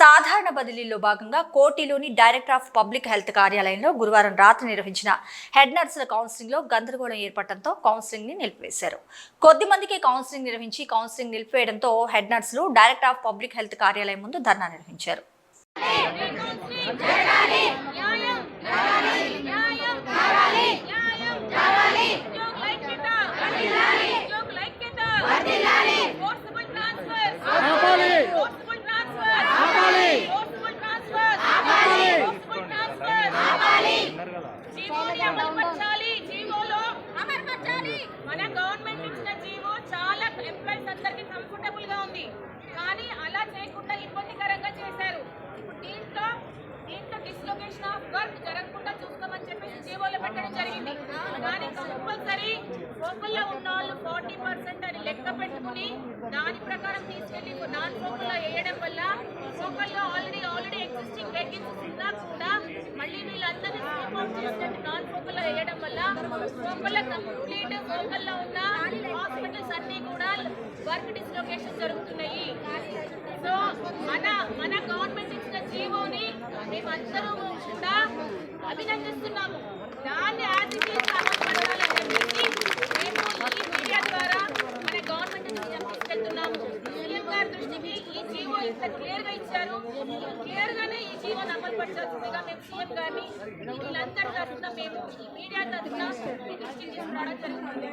సాధారణ బదిలీలో భాగంగా కోటిలోని డైరెక్టర్ ఆఫ్ పబ్లిక్ హెల్త్ కార్యాలయంలో గురువారం రాత్రి నిర్వహించిన హెడ్ నర్సుల కౌన్సిలింగ్లో గందరగోళం ఏర్పడటంతో కౌన్సిలింగ్ని నిలిపివేశారు. కొద్ది మందికి కౌన్సిలింగ్ నిర్వహించి కౌన్సిలింగ్ నిలిపివేయడంతో హెడ్ నర్సులు డైరెక్టర్ ఆఫ్ పబ్లిక్ హెల్త్ కార్యాలయం ముందు ధర్నా నిర్వహించారు. మన గవర్నమెంట్ ఇచ్చిన జీవో చాలా ఎంప్లాయీస్ అందరికి కంఫర్టబుల్ గా ఉంది, కానీ అలా చేయకుండా ఇబ్బందికరంగా చేశారు. ఇప్పుడు దీంట్లో డిస్లొకేషన్ ఆఫ్ వర్క్ జరగకుండా చూసుకోమని చెప్పేసి జీవోలో పెట్టడం జరిగింది. కానీ కంపల్సరీ ఫోకల్లో ఉన్న వాళ్ళు 40% అని లెక్క పెట్టుకుని దాని ప్రకారం తీసుకెళ్లి నాన్ ఫోకల్లో వేయడం వల్ల ఫోకల్లో ఆల్రెడీ ఎగ్జిస్టింగ్ వేకెన్సీస్ ఉన్నా కూడా మళ్ళీ వీళ్ళందరినీ స్కోప్ అవుట్ చేసినట్టు నాన్ ఫోకల్లో వేయడం వల్ల ఫోకల్లో కంప్లీట్ ఫోకల్లో ఉన్న హాస్పిటల్స్ అన్ని కూడా వర్క్ డిస్లొకేషన్ జరుగుతున్నాయి. సో మన గవర్నమెంట్ ఇచ్చిన జీవోని మేమందరూ కూడా అభినందిస్తున్నాము. దాన్ని అమలుపరచాలని చెప్పేసి మేము ఈ మీడియా ద్వారా మన గవర్నమెంట్ తీసుకెళ్తున్నాము. సీఎం గారి దృష్టికి ఈ జీవో ఇంత క్లియర్ గా ఇచ్చారు, క్లియర్ గానే ఈ జీవోని అమలుపరచాల్సిందిగా మేము సీఎం గారిని వీళ్ళందరి తరఫున మేము ఈ మీడియా తరఫున దృష్టికి తీసుకురావడం జరుగుతుంది.